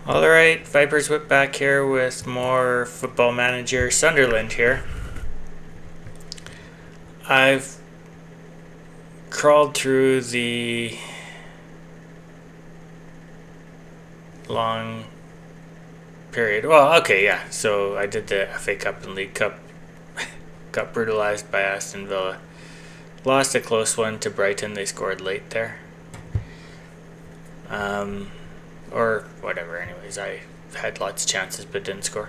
Alright, Vipers Whip back here with more Football Manager Sunderland here. I've crawled through the long period. Well, okay, yeah. So I did the FA Cup and League Cup. Got brutalized by Aston Villa. Lost a close one to Brighton. They scored late there. Or whatever, anyways. I had lots of chances but didn't score.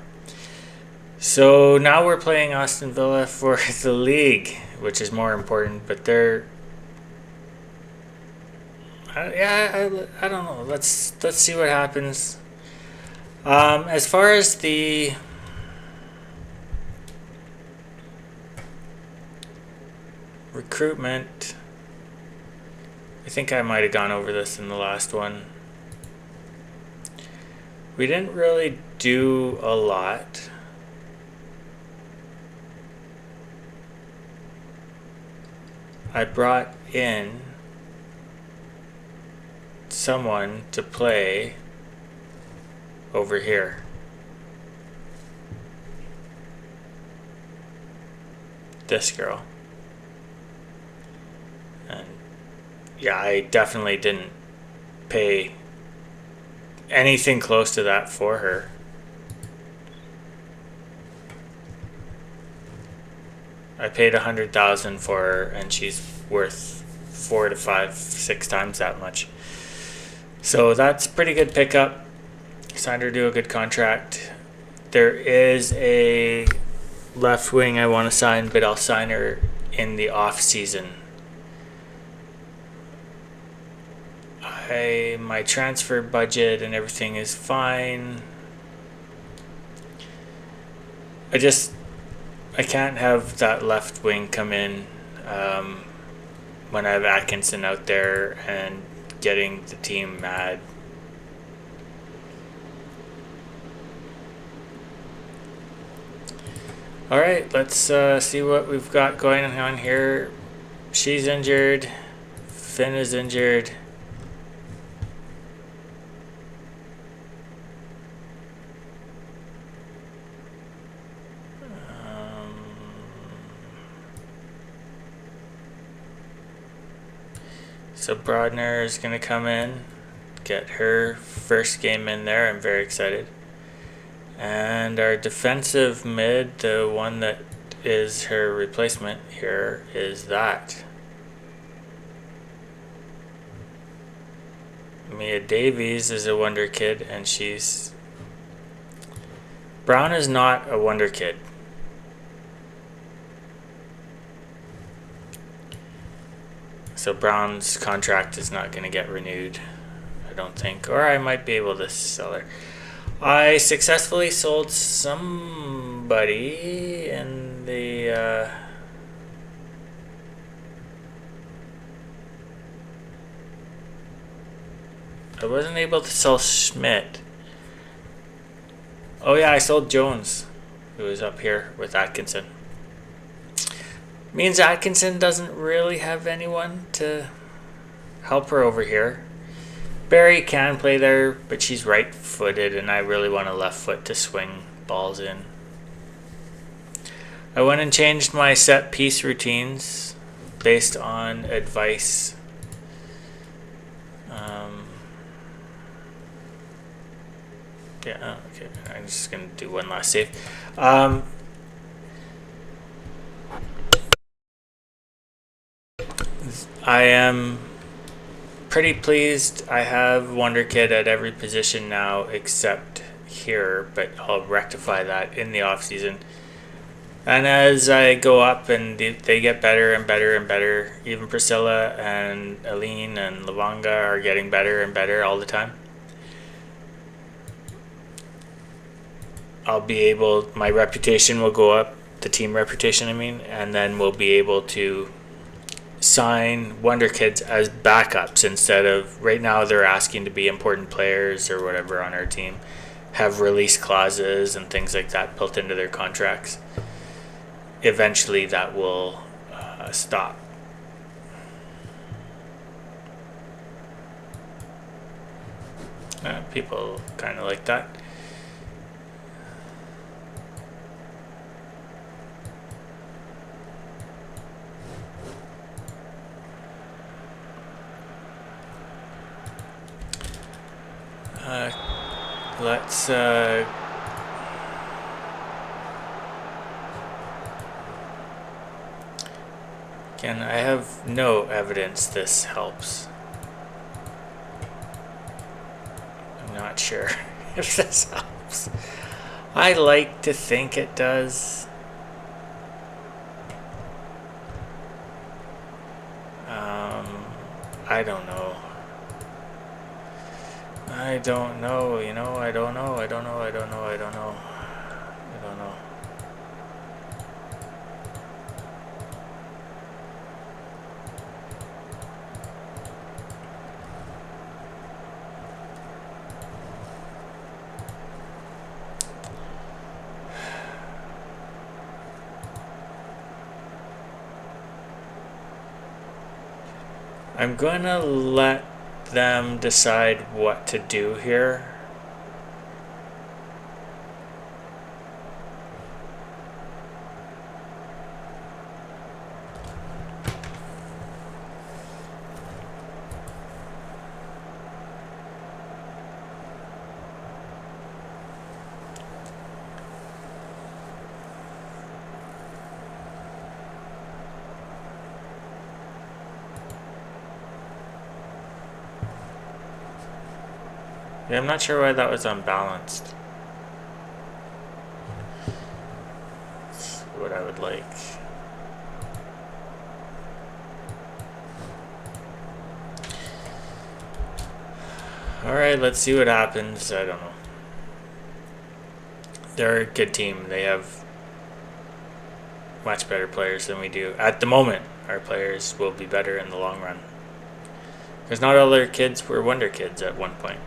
So now we're playing Aston Villa for the league, which is more important, but they're... I don't know. Let's see what happens. As far as the recruitment, I think I might have gone over this in the last one. We didn't really do a lot. I brought in someone to play over here. This girl. And yeah, I definitely didn't pay anything close to that for her. I paid 100,000 for her, and she's worth 4 to 5, 6 times that much. So that's a pretty good pickup. Signed her to a good contract. There is a left wing I want to sign, but I'll sign her in the off season. My transfer budget and everything is fine. I can't have that left wing come in when I have Atkinson out there and getting the team mad. Alright, let's see what we've got going on here. She's injured. Finn is injured. So Brodner is going to come in, get her first game in there. I'm very excited. And our defensive mid, the one that is her replacement here, is that. Mia Davies is a wonder kid, and she's... Brown is not a wonder kid. So Brown's contract is not going to get renewed, I don't think. Or I might be able to sell her. I successfully sold somebody in the... I wasn't able to sell Schmidt. Oh yeah, I sold Jones, who was up here with Atkinson. Means Atkinson doesn't really have anyone to help her over here. Barry can play there, but she's right-footed, and I really want a left foot to swing balls in. I went and changed my set-piece routines based on advice. Yeah, okay. I'm just going to do one last save. I am pretty pleased. I have Wonder Kid at every position now except here, but I'll rectify that in the off season. And as I go up and they get better and better and better, even Priscilla and Aline and Lavanga are getting better and better all the time. My reputation will go up, the team reputation I mean, and then we'll be able to sign Wonder Kids as backups instead of, right now they're asking to be important players or whatever on our team, have release clauses and things like that built into their contracts. Eventually that will stop. People kind of like that. Let's again, I have no evidence this helps. I'm not sure if this helps. I like to think it does. I don't know. I don't know, you know, I don't know. I'm gonna let them decide what to do here. Yeah, I'm not sure why that was unbalanced. That's what I would like. Alright, let's see what happens. I don't know. They're a good team. They have much better players than we do. At the moment, our players will be better in the long run. Because not all their kids were wonder kids at one point.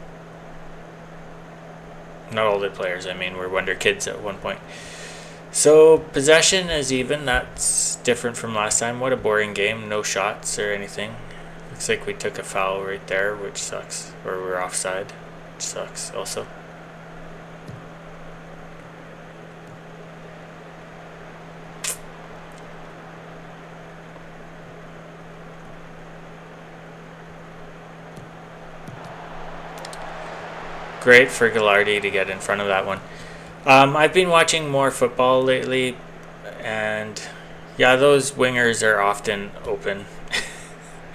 Not all the players, I mean, were wonder kids at one point. So possession is even. That's different from last time. What a boring game. No shots or anything. Looks like we took a foul right there, which sucks. Or we're offside, which sucks also. Great for Gallardi to get in front of that one. I've been watching more football lately, and yeah, those wingers are often open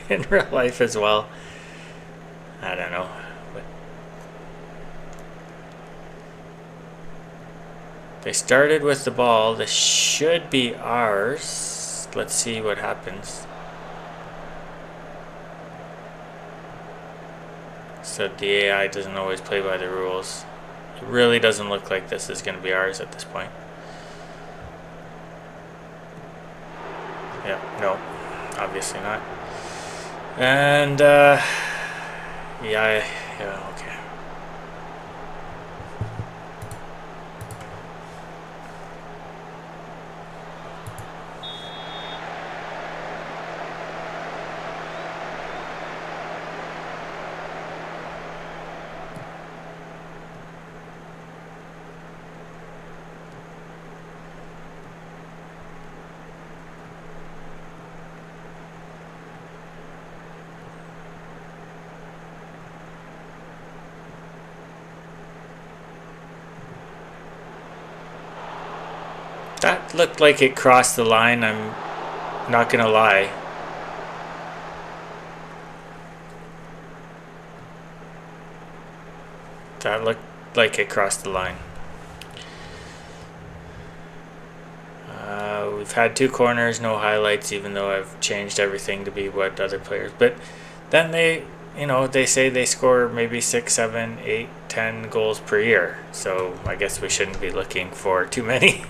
in real life as well. I don't know. But they started with the ball. This should be ours. Let's see what happens. So the AI doesn't always play by the rules. It really doesn't look like this is going to be ours at this point. Yeah, no, obviously not. And yeah, okay. That looked like it crossed the line, I'm not gonna lie. That looked like it crossed the line. We've had 2 corners, no highlights, even though I've changed everything to be what other players. But then they, they say they score maybe 6, 7, 8, 10 goals per year. So I guess we shouldn't be looking for too many.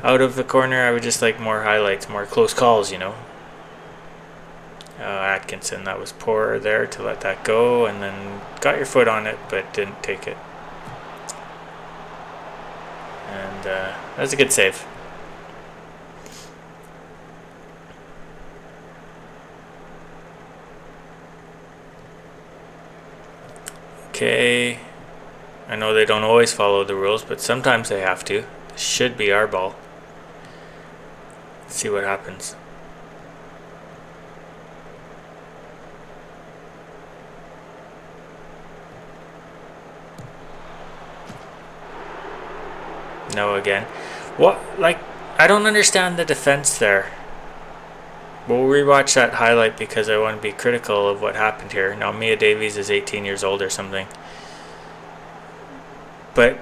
Out of the corner, I would just like more highlights, more close calls, Atkinson, that was poor there to let that go, and then got your foot on it, but didn't take it. And that was a good save. Okay. Okay. I know they don't always follow the rules, but sometimes they have to. This should be our ball. Let's see what happens. No again. What? Like, I don't understand the defense there. We'll rewatch that highlight because I want to be critical of what happened here. Now, Mia Davies is 18 years old or something. But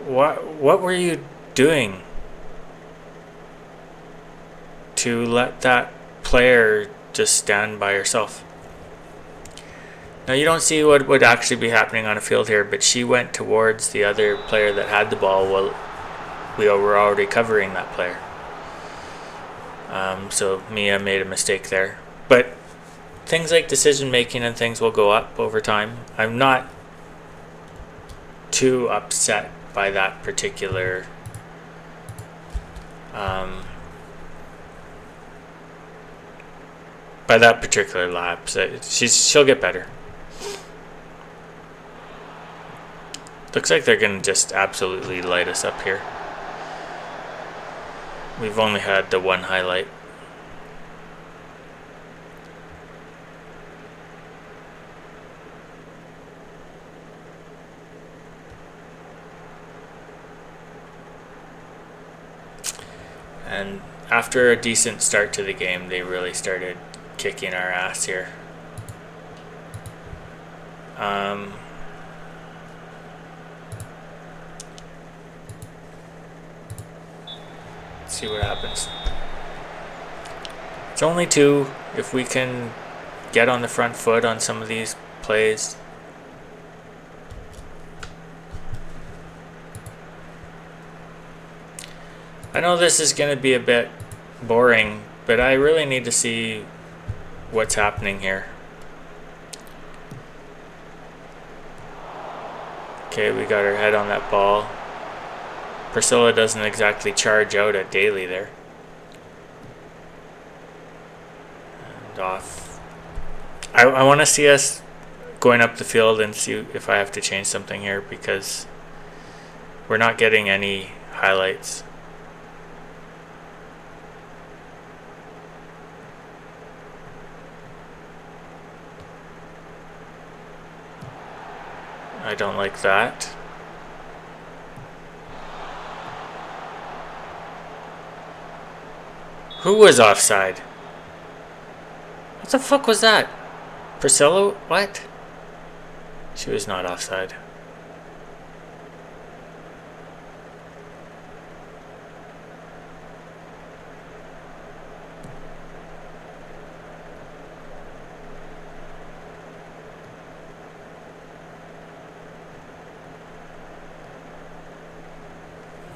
what were you doing to let that player just stand by herself? Now, you don't see what would actually be happening on a field here, but she went towards the other player that had the ball while we were already covering that player. So Mia made a mistake there. But things like decision making and things will go up over time. I'm not too upset by that particular lapse. She'll get better. Looks like they're going to just absolutely light us up here. We've only had the one highlight. And after a decent start to the game, they really started kicking our ass here. See what happens. It's only two. If we can get on the front foot on some of these plays. I know this is going to be a bit boring, but I really need to see what's happening here. Okay, we got our head on that ball. Priscilla doesn't exactly charge out at Daly there. And off. I want to see us going up the field and see if I have to change something here because we're not getting any highlights. I don't like that. Who was offside? What the fuck was that? Priscilla? What? She was not offside.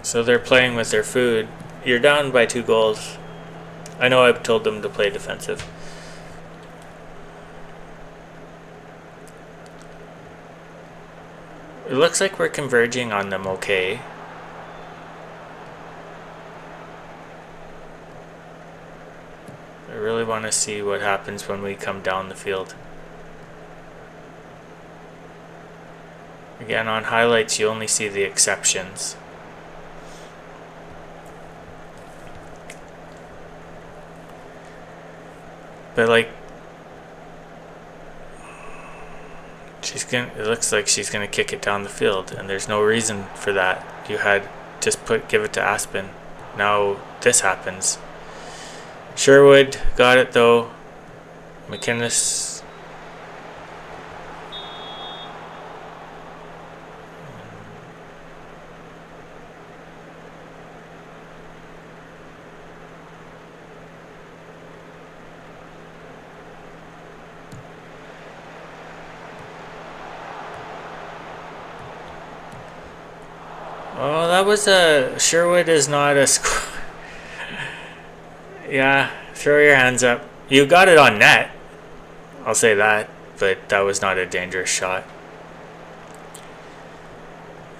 So they're playing with their food. You're down by 2 goals. I know I've told them to play defensive. It looks like we're converging on them okay. I really want to see what happens when we come down the field. Again, on highlights you only see the exceptions. But like, it looks like she's gonna kick it down the field, and there's no reason for that. You had just give it to Aspen. Now this happens. Sherwood got it though. McInnes. Oh, that was a... Sherwood is not a score. Yeah, throw your hands up. You got it on net. I'll say that. But that was not a dangerous shot.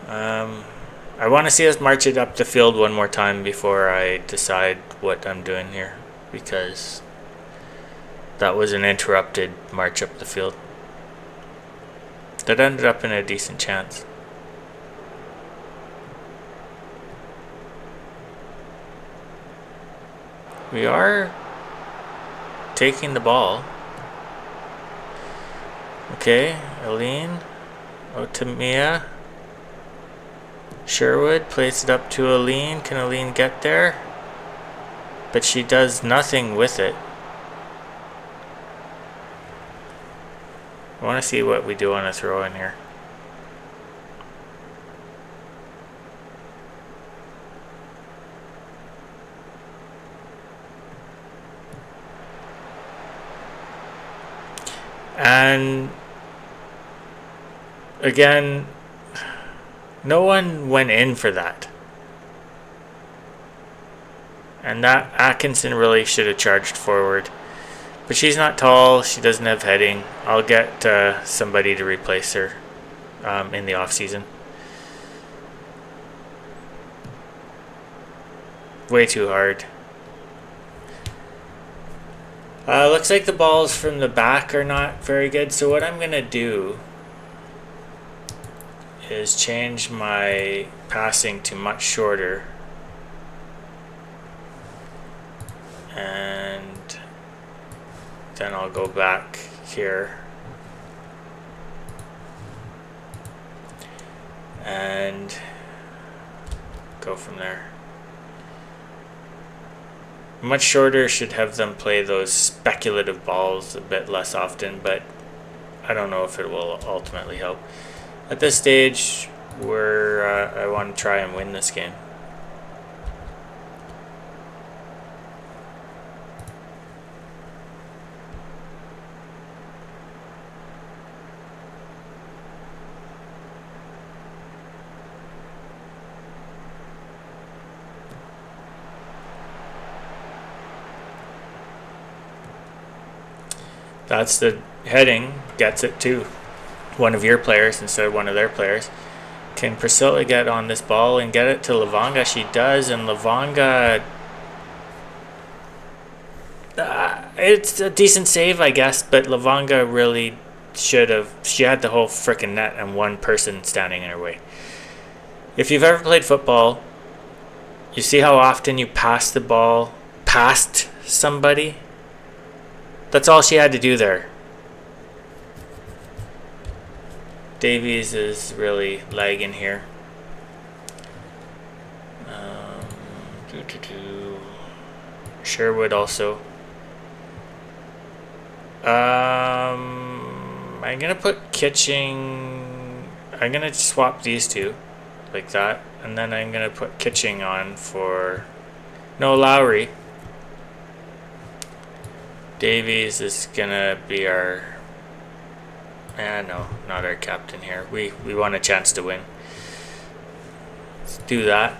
I want to see us march it up the field one more time before I decide what I'm doing here. Because that was an interrupted march up the field. That ended up in a decent chance. We are taking the ball. Okay, Aline. Out to Mia. Sherwood plays it up to Aline. Can Aline get there? But she does nothing with it. I want to see what we do on a throw in here. And again, no one went in for that. And that Atkinson really should have charged forward. But she's not tall. She doesn't have heading. I'll get somebody to replace her in the off season. Way too hard. Looks like the balls from the back are not very good. So what I'm going to do is change my passing to much shorter. And then I'll go back here. And go from there. Much shorter should have them play those speculative balls a bit less often, but I don't know if it will ultimately help. At this stage, I want to try and win this game. That's the heading, gets it to one of your players instead of one of their players. Can Priscilla get on this ball and get it to Lavonga? She does, and Lavonga... it's a decent save, I guess, but Lavonga really should have... She had the whole frickin' net and one person standing in her way. If you've ever played football, you see how often you pass the ball past somebody? That's all she had to do there. Davies is really lagging here. Sherwood also. I'm gonna put Kitching. I'm gonna swap these two like that, and then I'm gonna put Kitching on for Lowry. Davies is gonna be our... no, not our captain here. We want a chance to win. Let's do that.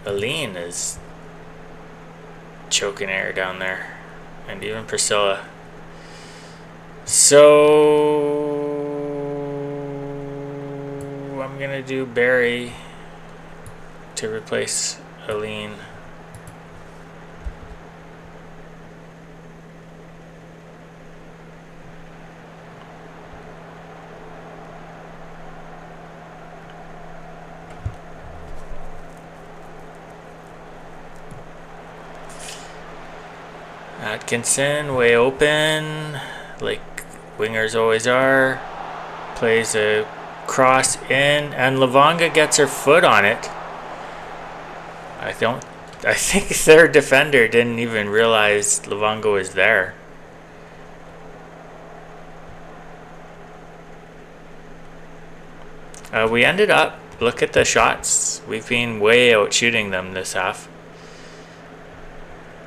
Aline is choking air down there. And even Priscilla. So... I'm gonna do Barry to replace Aline. Atkinson way open, like wingers always are. Plays a cross in, and Lavonga gets her foot on it. I think their defender didn't even realize Lavonga was there. We ended up, look at the shots. We've been way out shooting them this half.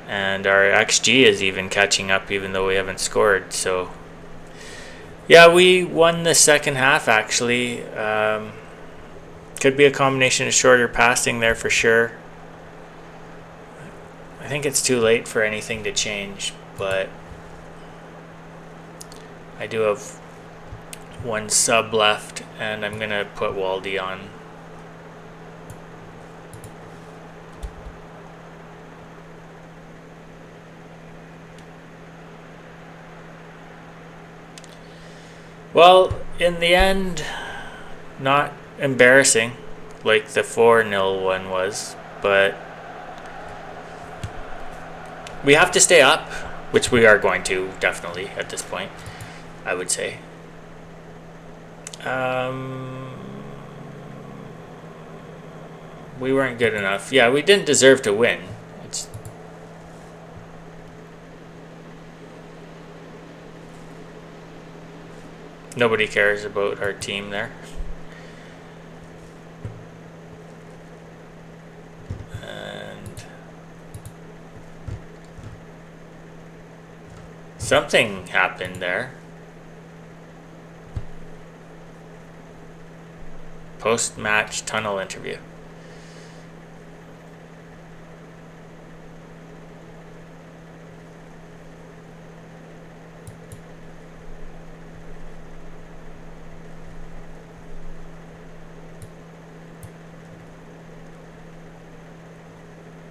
And our XG is even catching up even though we haven't scored, so... Yeah, we won the second half, actually. Could be a combination of shorter passing there for sure. I think it's too late for anything to change, but I do have one sub left, and I'm going to put Waldy on. Well, in the end, not embarrassing like the 4-0 one was, but we have to stay up, which we are going to, definitely, at this point, I would say. We weren't good enough. Yeah, we didn't deserve to win. Nobody cares about our team there. And something happened there. Post-match tunnel interview.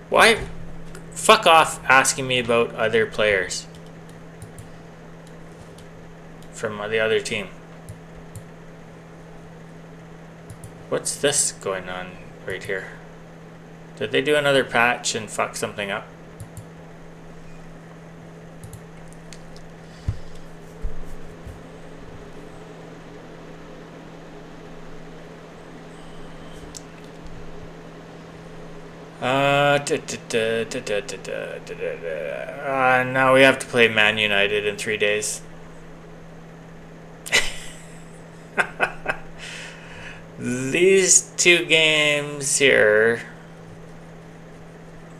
Why? Fuck off asking me about other players from the other team. What's this going on right here? Did they do another patch and fuck something up? Now we have to play Man United in 3 days. These two games here,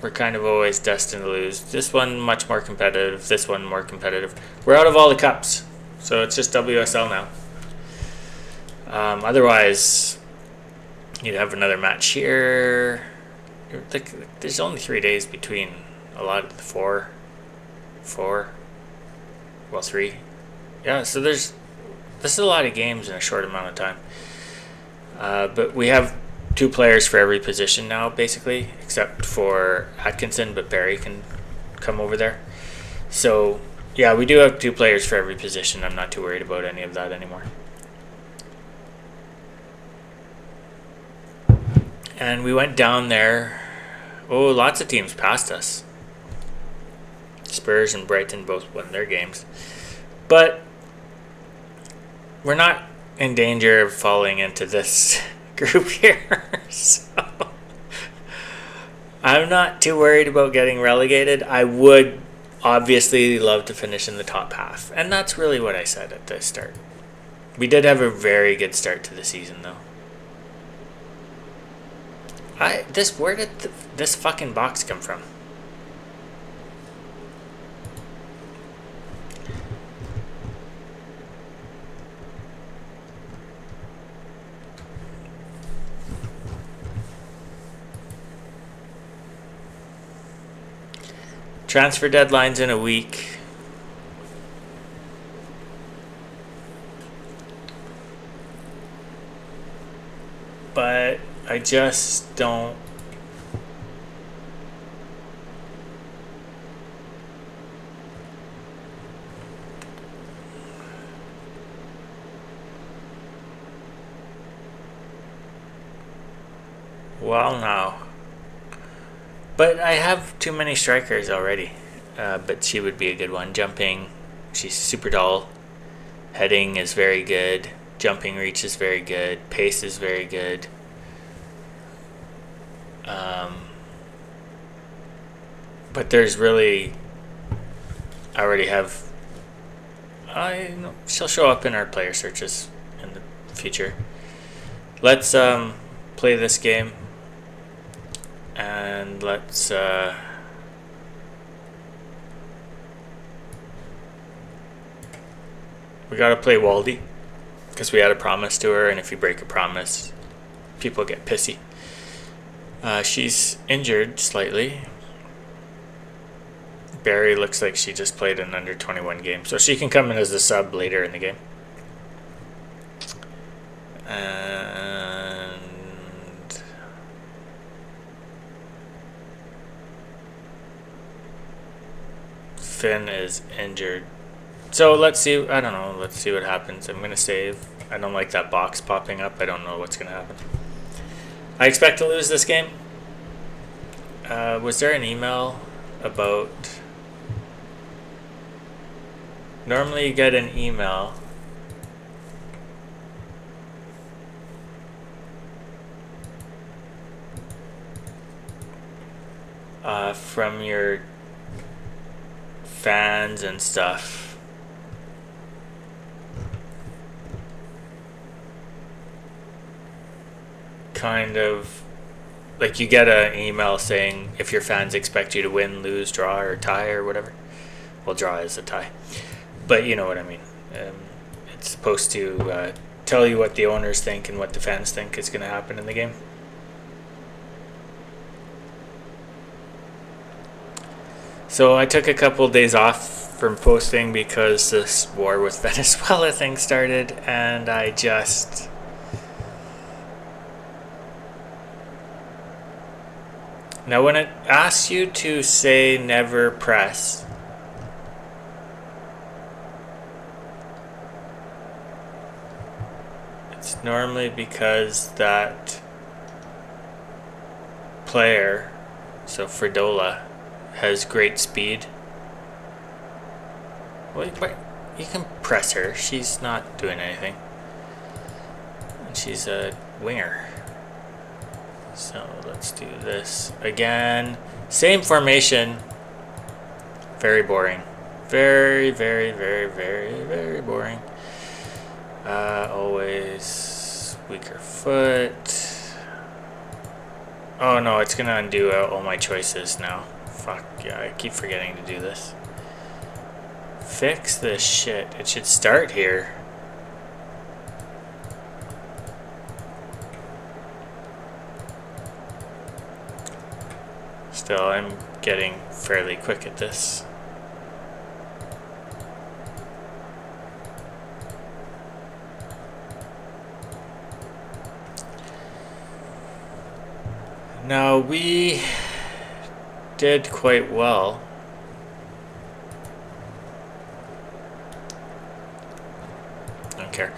we're kind of always destined to lose. This one much more competitive, this one more competitive. We're out of all the cups, so it's just WSL now. Otherwise, you'd have another match here. There's only 3 days between a lot of the four. Well, 3. Yeah, so this is a lot of games in a short amount of time. But we have 2 players for every position now, basically, except for Atkinson, but Barry can come over there. So, yeah, we do have 2 players for every position. I'm not too worried about any of that anymore. And we went down there. Oh, lots of teams passed us. Spurs and Brighton both won their games. But we're not in danger of falling into this group here. So I'm not too worried about getting relegated. I would obviously love to finish in the top half. And that's really what I said at the start. We did have a very good start to the season, though. Where did this fucking box come from? Transfer deadline's in a week. But I just don't. Well, no. But I have too many strikers already. But she would be a good one. Jumping, she's super tall. Heading is very good. Jumping reach is very good. Pace is very good. But there's really, I already have. She'll show up in our player searches in the future. Let's play this game, and let's we gotta play Waldy because we had a promise to her, and if you break a promise, people get pissy. She's injured slightly. Barry looks like she just played an under 21 game, so she can come in as a sub later in the game. And Finn is injured So let's see. I don't know. Let's see what happens. I'm gonna save. I don't like that box popping up. I don't know what's gonna happen. I expect to lose this game. Was there an email about? Normally you get an email. From your fans and stuff. Kind of like you get an email saying if your fans expect you to win, lose, draw, or tie, or whatever. Well, draw is a tie, but you know what I mean. It's supposed to tell you what the owners think and what the fans think is going to happen in the game. So I took a couple of days off from posting because this war with Venezuela thing started, and I just... Now when it asks you to say never press, it's normally because that player, so Fredola, has great speed. Wait, you can press her. She's not doing anything. And she's a winger. So let's do this again. Same formation. Very boring. Very, very, very, very, very boring. Always weaker foot. Oh no, it's gonna undo all my choices now. Fuck, yeah, I keep forgetting to do this. Fix this shit. It should start here. Still, I'm getting fairly quick at this. Now, we did quite well. Don't care.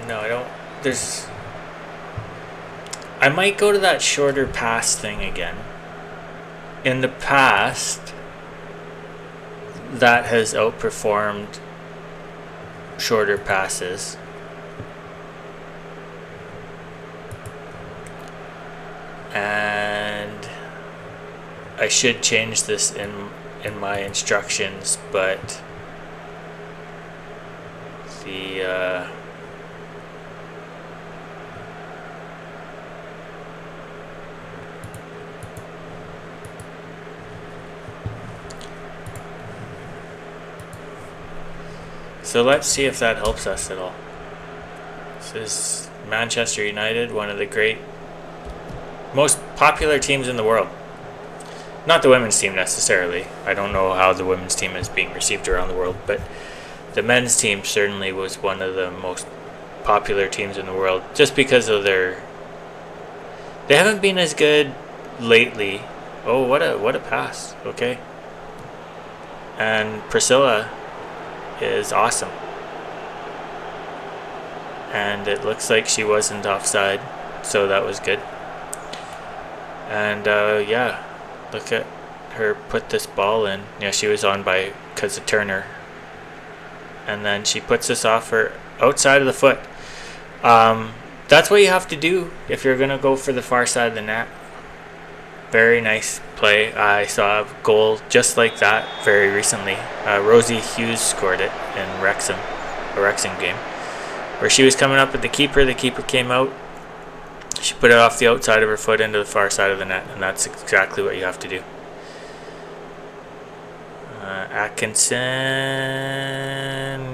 No, I don't. I might go to that shorter pass thing again. In the past, that has outperformed shorter passes. And I should change this in my instructions, but the so let's see if that helps us at all. This is Manchester United, one of the great, most popular teams in the world. Not the women's team necessarily. I don't know how the women's team is being received around the world, but the men's team certainly was one of the most popular teams in the world just because of their... They haven't been as good lately. Oh, what a pass. Okay. And Priscilla is awesome. And it looks like she wasn't offside, so that was good. And yeah, look at her put this ball in. Yeah, she was on by because of Turner. And then she puts this off her outside of the foot. That's what you have to do if you're going to go for the far side of the net. Very nice play. I saw a goal just like that very recently. Rosie Hughes scored it in Wrexham, a Wrexham game, where she was coming up at the keeper. The keeper came out. She put it off the outside of her foot into the far side of the net, and that's exactly what you have to do. Atkinson.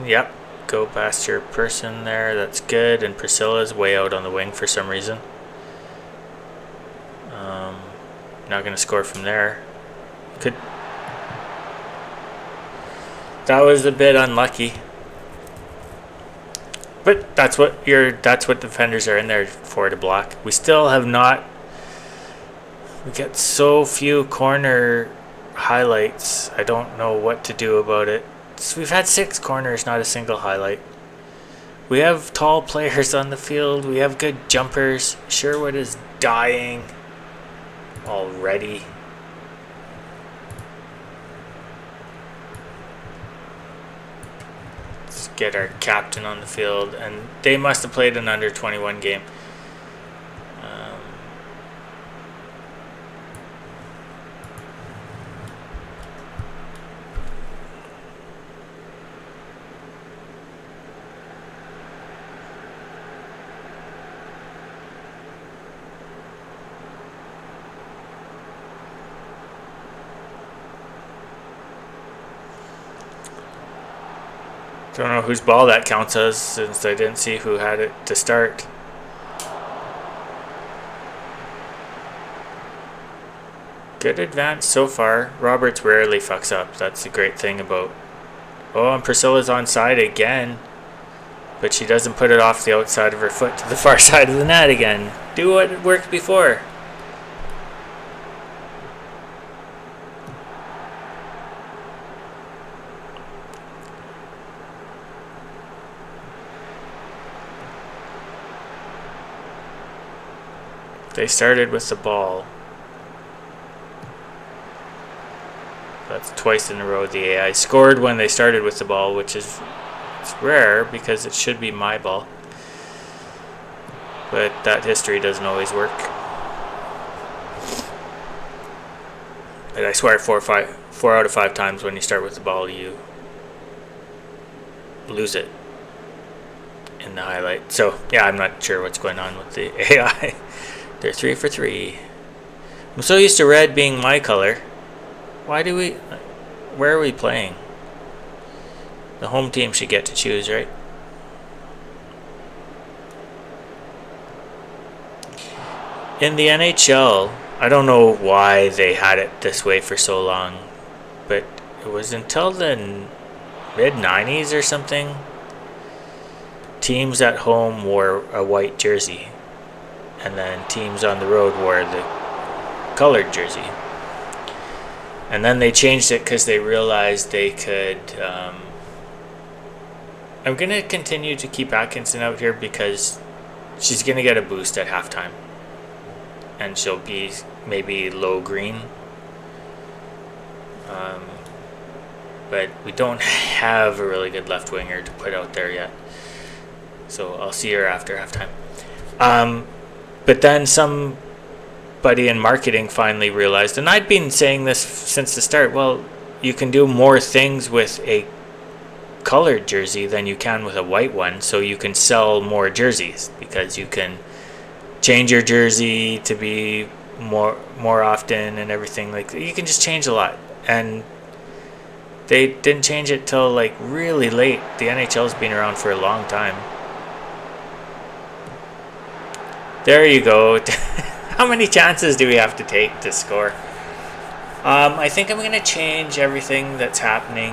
Yep. Go past your person there. That's good. And Priscilla's way out on the wing for some reason. Not going to score from there. Could. That was a bit unlucky. But that's what defenders are in there for, to block. We still have not. We get so few corner highlights. I don't know what to do about it. So we've had 6 corners, not a single highlight. We have tall players on the field. We have good jumpers. Sherwood is dying already. Let's get our captain on the field. And they must have played an under 21 game. Don't know whose ball that counts as, since I didn't see who had it to start. Good advance so far. Roberts rarely fucks up. That's the great thing about... Oh, and Priscilla's onside again. But she doesn't put it off the outside of her foot to the far side of the net again. Do what worked before. They started with the ball. That's twice in a row the AI scored when they started with the ball, which is it's rare because it should be my ball. But that history doesn't always work. And I swear 4 out of 5 times when you start with the ball, you lose it in the highlight. So, yeah, I'm not sure what's going on with the AI. They're 3 for 3. I'm so used to red being my color. Why do we... Where are we playing? The home team should get to choose, right? In the NHL, I don't know why they had it this way for so long, but it was until the mid-90s or something. Teams at home wore a white jersey, and then teams on the road wore the colored jersey. And then they changed it because they realized they could... I'm going to continue to keep Atkinson out here because she's going to get a boost at halftime. And she'll be maybe low green. But we don't have a really good left winger to put out there yet. So I'll see her after halftime. But then somebody in marketing finally realized, and I'd been saying this since the start, well, you can do more things with a colored jersey than you can with a white one, so you can sell more jerseys because you can change your jersey to be more often and everything. Like, you can just change a lot, and they didn't change it till like really late. The NHL's been around for a long time. There you go. How many chances do we have to take to score? I think I'm going to change everything that's happening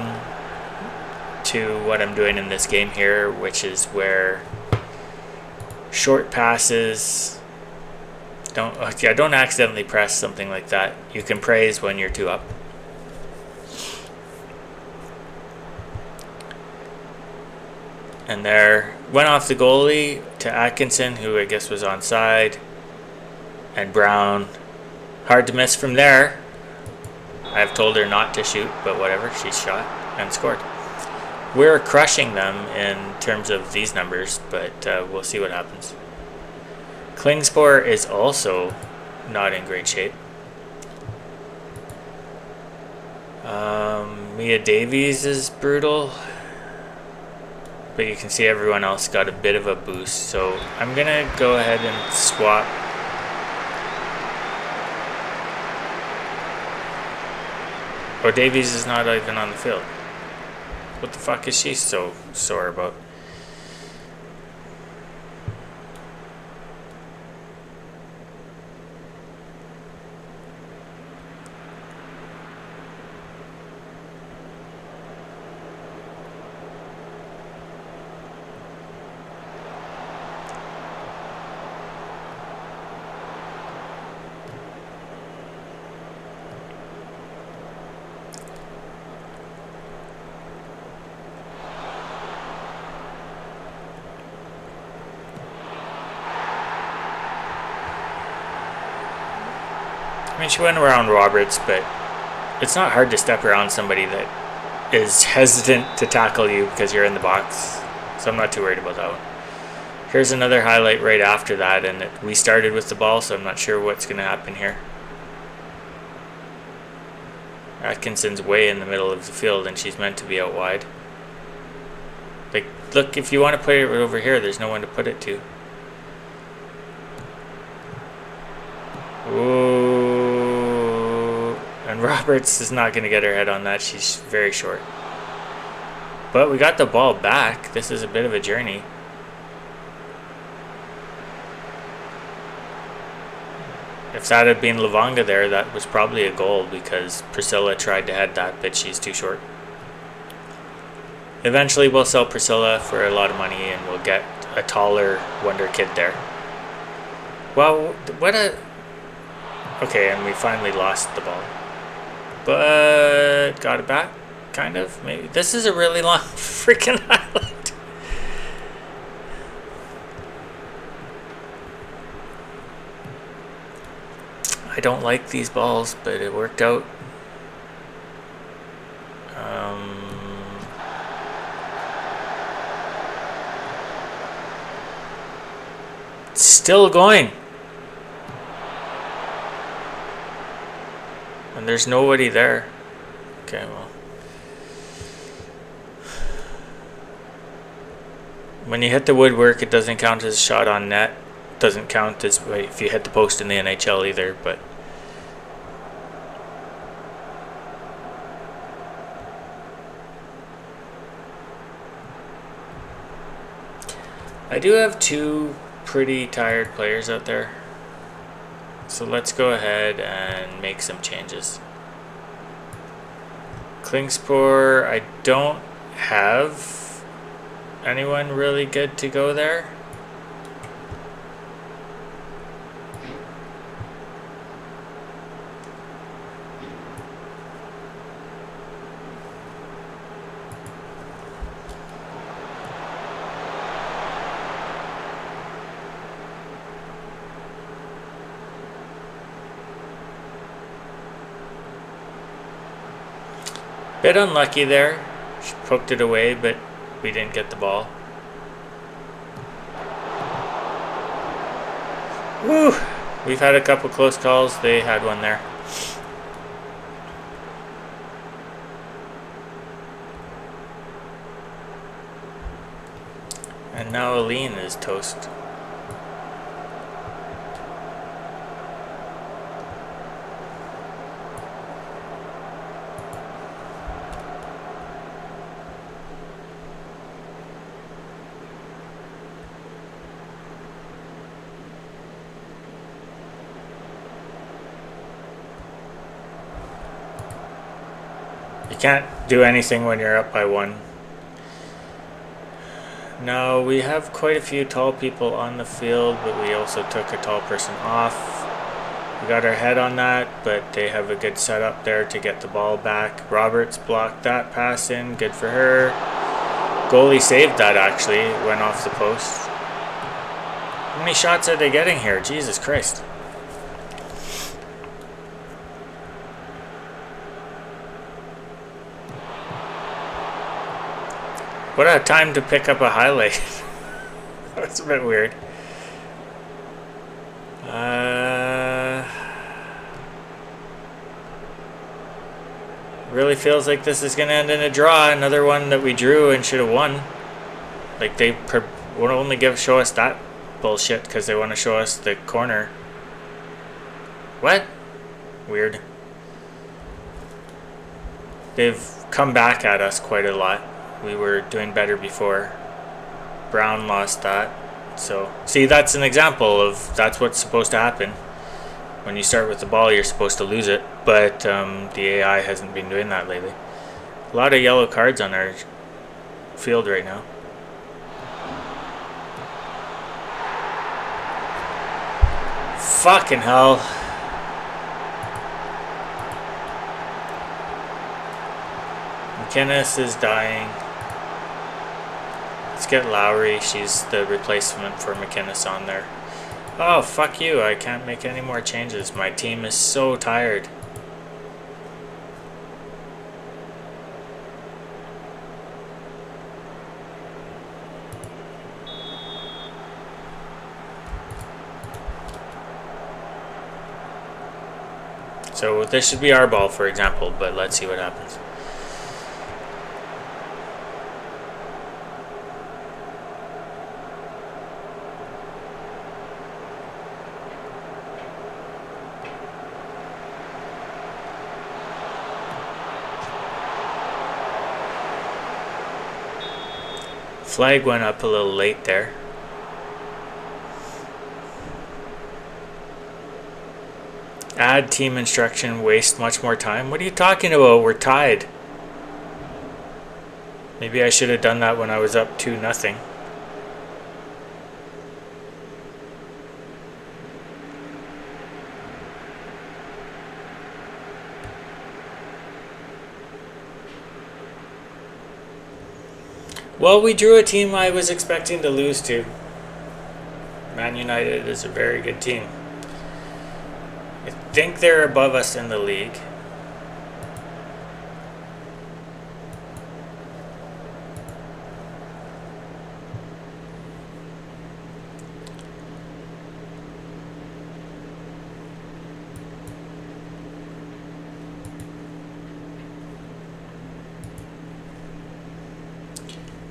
to what I'm doing in this game here, which is where short passes don't accidentally press something like that. You can praise when you're 2 up. And there went off the goalie to Atkinson, who I guess was onside, and Brown. Hard to miss from there. I've told her not to shoot, but whatever, she shot and scored. We're crushing them in terms of these numbers, but we'll see what happens. Klingspor is also not in great shape. Mia Davies is brutal, but you can see everyone else got a bit of a boost. So I'm going to go ahead and swap. Oh, Davies is not even on the field. What the fuck is she so sore about? I mean, she went around Roberts, but it's not hard to step around somebody that is hesitant to tackle you because you're in the box. So I'm not too worried about that one. Here's another highlight right after that, and we started with the ball, so I'm not sure what's going to happen here. Atkinson's way in the middle of the field, and she's meant to be out wide. Like, look, if you want to put it right over here, there's no one to put it to. Ooh. And Roberts is not going to get her head on that. She's very short. But we got the ball back. This is a bit of a journey. If that had been Lavonga there, that was probably a goal because Priscilla tried to head that, but she's too short. Eventually we'll sell Priscilla for a lot of money and we'll get a taller wonder kid there. Well, what a... Okay, and we finally lost the ball. But got it back, kind of, maybe. This is a really long freaking highlight. I don't like these balls, but it worked out. Still going. And there's nobody there. Okay, well. When you hit the woodwork, it doesn't count as a shot on net. Doesn't count as if you hit the post in the NHL either, but I do have two pretty tired players out there. So let's go ahead and make some changes. Klingspor, I don't have anyone really good to go there. Bit unlucky there. She poked it away, but we didn't get the ball. Woo! We've had a couple close calls. They had one there. And now Aline is toast. Can't do anything when you're up by one. No, we have quite a few tall people on the field, but we also took a tall person off. We got our head on that, but they have a good setup there to get the ball back. Roberts blocked that pass in, good for her. Goalie saved that actually, went off the post. How many shots are they getting here? Jesus Christ. What a time to pick up a highlight. That's a bit weird. Really feels like this is going to end in a draw. Another one that we drew and should have won. Like they won't only show us that bullshit because they want to show us the corner. What? Weird. They've come back at us quite a lot. We were doing better before. Brown lost that. So, see, that's an example of that's what's supposed to happen. When you start with the ball, you're supposed to lose it. But the AI hasn't been doing that lately. A lot of yellow cards on our field right now. Fucking hell. McInnes is dying. Let's get Lowry. She's the replacement for McInnes on there. Oh, fuck you. I can't make any more changes. My team is so tired. So this should be our ball, for example, but let's see what happens. Flag went up a little late there. Add team instruction, waste much more time. What are you talking about? We're tied. Maybe I should have done that when I was up 2-0. Well, we drew a team I was expecting to lose to. Man United is a very good team. I think they're above us in the league.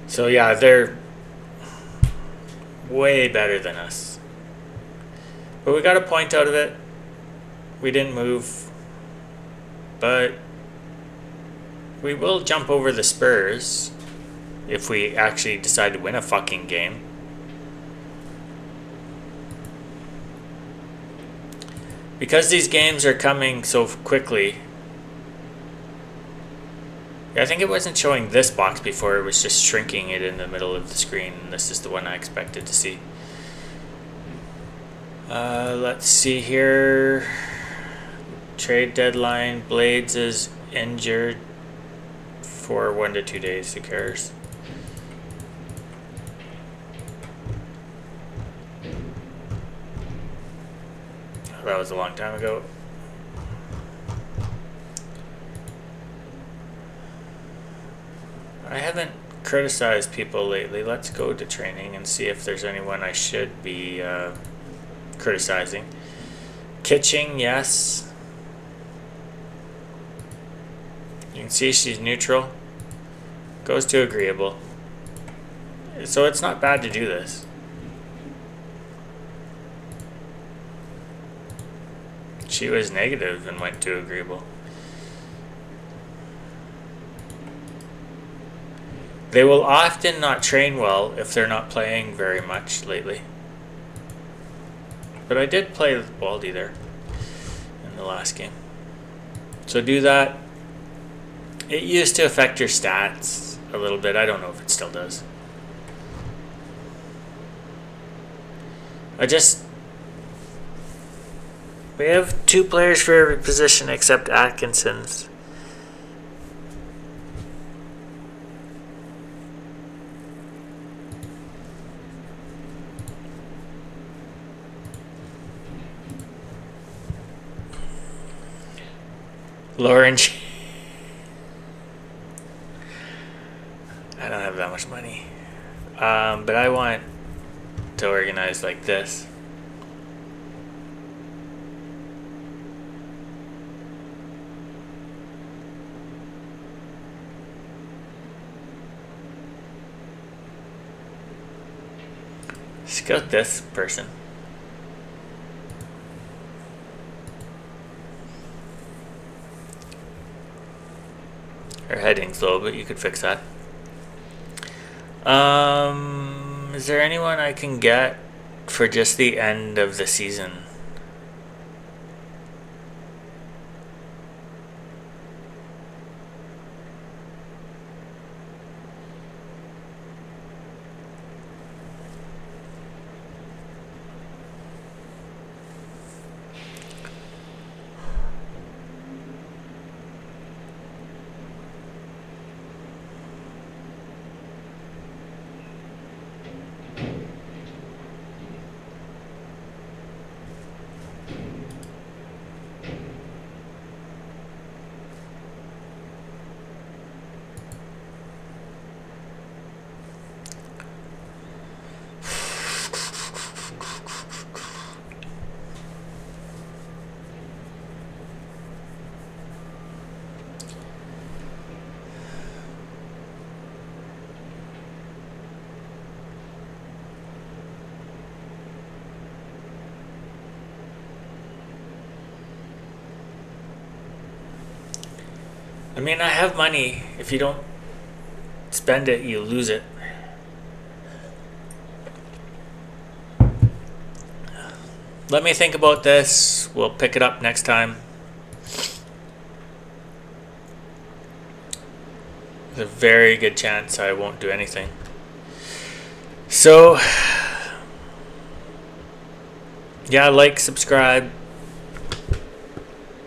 So yeah, they're way better than us. But we got a point out of it. We didn't move. But we will jump over the Spurs if we actually decide to win a fucking game. Because these games are coming so quickly. I think it wasn't showing this box before, it was just shrinking it in the middle of the screen. This is the one I expected to see. Let's see here. Trade deadline. Blades is injured for 1 to 2 days. Who cares? Oh, that was a long time ago. I haven't criticized people lately. Let's go to training and see if there's anyone I should be criticizing. Kitching, yes. You can see she's neutral. Goes to agreeable. So it's not bad to do this. She was negative and went to agreeable. They will often not train well if they're not playing very much lately. But I did play with Baldy there in the last game. So do that. It used to affect your stats a little bit. I don't know if it still does. We have 2 players for every position except Atkinson's. Lauren, I don't have that much money, but I want to organize like this. Scout this person. Her heading's low, but you could fix that. Is there anyone I can get for just the end of the season? I mean, I have money. If you don't spend it, you lose it. Let me think about this. We'll pick it up next time. There's a very good chance I won't do anything. So, yeah, like, subscribe.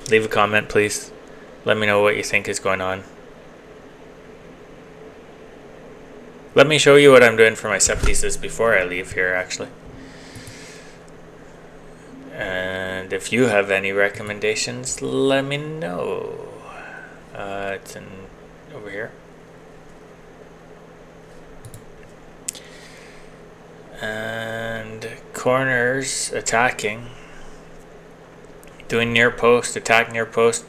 Leave a comment, please. Let me know what you think is going on. Let me show you what I'm doing for my set pieces before I leave here, actually. And if you have any recommendations, let me know. It's over here. And corners, attacking. Doing near post, attack near post,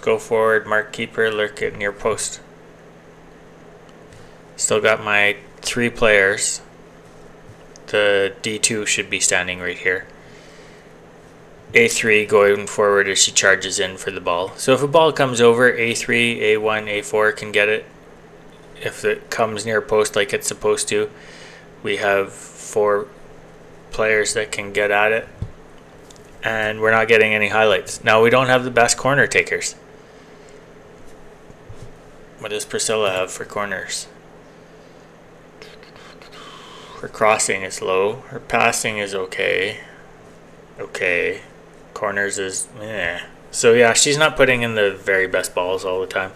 go forward, mark keeper, lurk at near post. Still got my 3 players. The D2 should be standing right here. A3 going forward as she charges in for the ball. So if a ball comes over, A3, A1, A4 can get it. If it comes near post like it's supposed to, we have 4 players that can get at it. And we're not getting any highlights. Now, we don't have the best corner takers. What does Priscilla have for corners? Her crossing is low. Her passing is okay. Okay. Corners is meh. So, yeah, she's not putting in the very best balls all the time.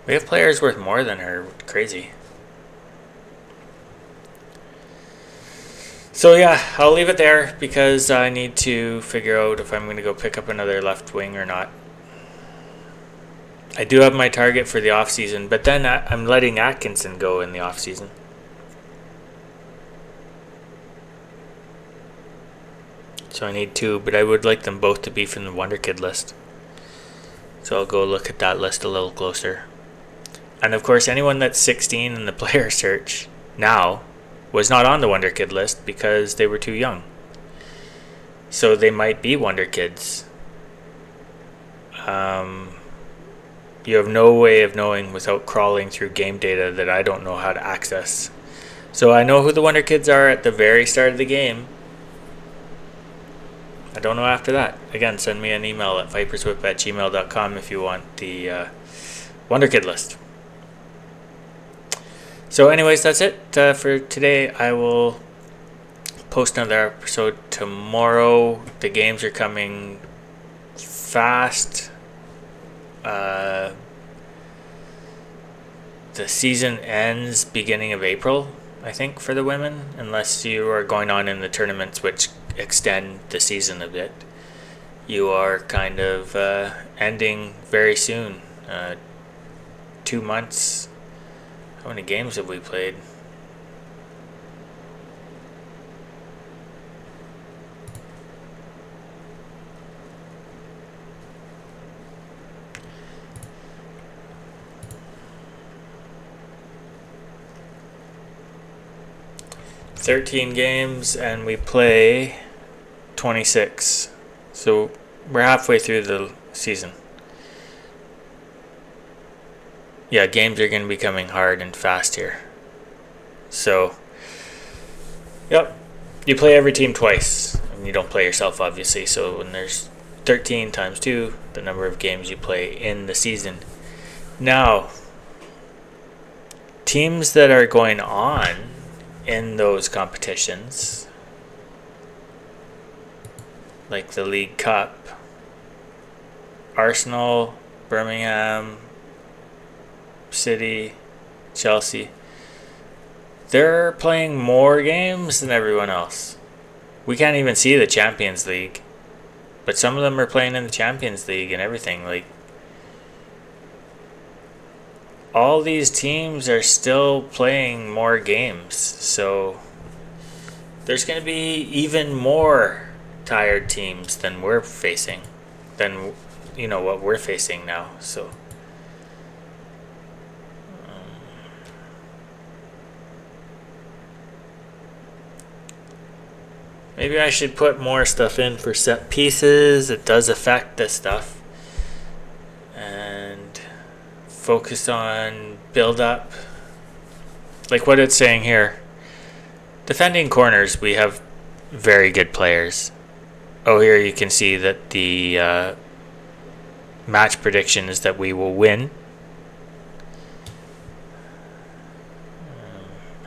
We have players worth more than her. Crazy. So yeah, I'll leave it there because I need to figure out if I'm going to go pick up another left wing or not. I do have my target for the off season, but then I'm letting Atkinson go in the off season. So I need 2, but I would like them both to be from the Wonder Kid list. So I'll go look at that list a little closer. And of course, anyone that's 16 in the player search now was not on the Wonder Kid list because they were too young. So they might be Wonder Kids. You have no way of knowing without crawling through game data that I don't know how to access. So I know who the Wonder Kids are at the very start of the game. I don't know after that. Again, send me an email at viperswhip@gmail.com if you want the Wonder Kid list. So anyways, that's it for today. I will post another episode tomorrow. The games are coming fast. The season ends beginning of April, I think, for the women, unless you are going on in the tournaments which extend the season a bit. You are kind of ending very soon. 2 months. How many games have we played? $13 games, and we play 26. So we're halfway through the season. yeah, games are going to be coming hard and fast here. So, yep, you play every team twice, and you don't play yourself, obviously. So when there's 13 times 2, the number of games you play in the season. Now, teams that are going on in those competitions, like the League Cup, Arsenal, Birmingham, City, Chelsea, they're playing more games than everyone else. We can't even see the Champions League, but some of them are playing in the Champions League and everything. Like, all these teams are still playing more games, so there's going to be even more tired teams than we're facing, than what we're facing now. So maybe I should put more stuff in for set pieces. It does affect this stuff. And focus on build up. Like what it's saying here. Defending corners, we have very good players. Oh, here you can see that the match prediction is that we will win.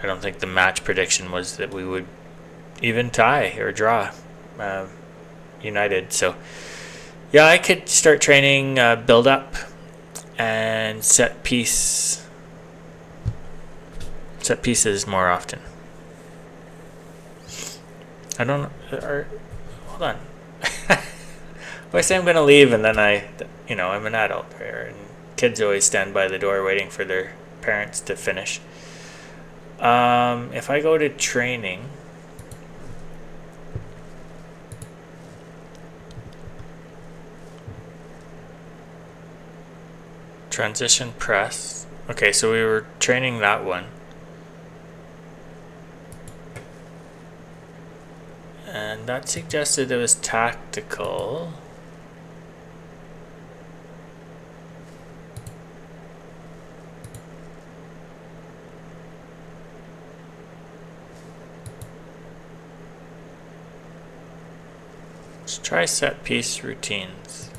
I don't think the match prediction was that we would even tie or draw United. So yeah, I could start training build up and set pieces more often. I don't know. Hold on. I say I'm going to leave, and then I'm an adult here, and kids always stand by the door waiting for their parents to finish. If I go to training, transition press. Okay, so we were training that one. And that suggested it was tactical. Let's try set piece routines.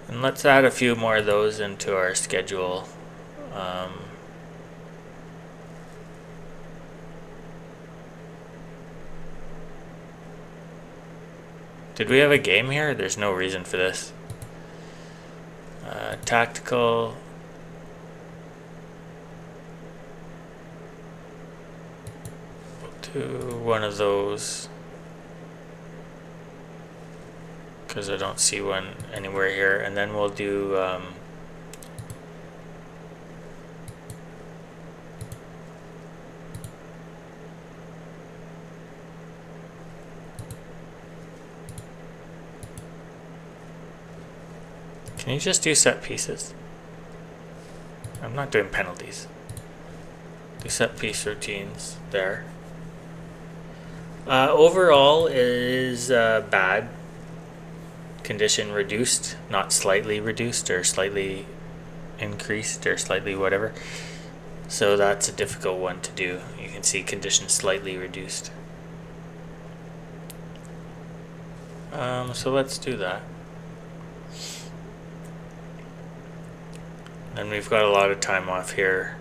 And let's add a few more of those into our schedule. Did we have a game here? There's no reason for this. Tactical. We'll do one of those, because I don't see one anywhere here. And then we'll do can you just do set pieces? I'm not doing penalties. Do set piece routines there. Overall is bad. Condition reduced, not slightly reduced or slightly increased or slightly whatever. So that's a difficult one to do. You can see condition slightly reduced. So let's do that. And we've got a lot of time off here.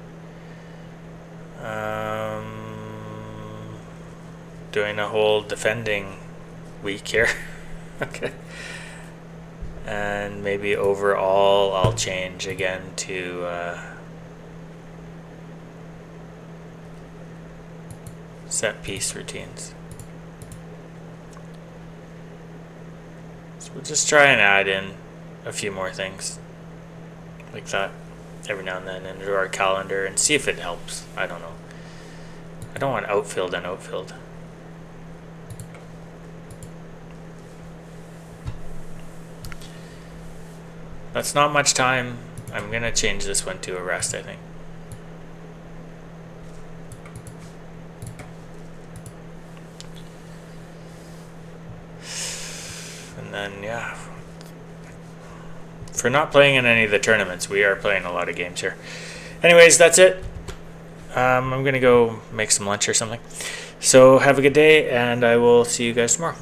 Doing a whole defending week here. Okay. And maybe overall I'll change again to set piece routines. So we'll just try and add in a few more things like that every now and then into our calendar and see if it helps. I don't know. I don't want outfield and outfield. That's not much time. I'm gonna change this one to a rest, I think. And then, yeah, for not playing in any of the tournaments, we are playing a lot of games here. Anyways, that's it. I'm going to go make some lunch or something. So have a good day, and I will see you guys tomorrow.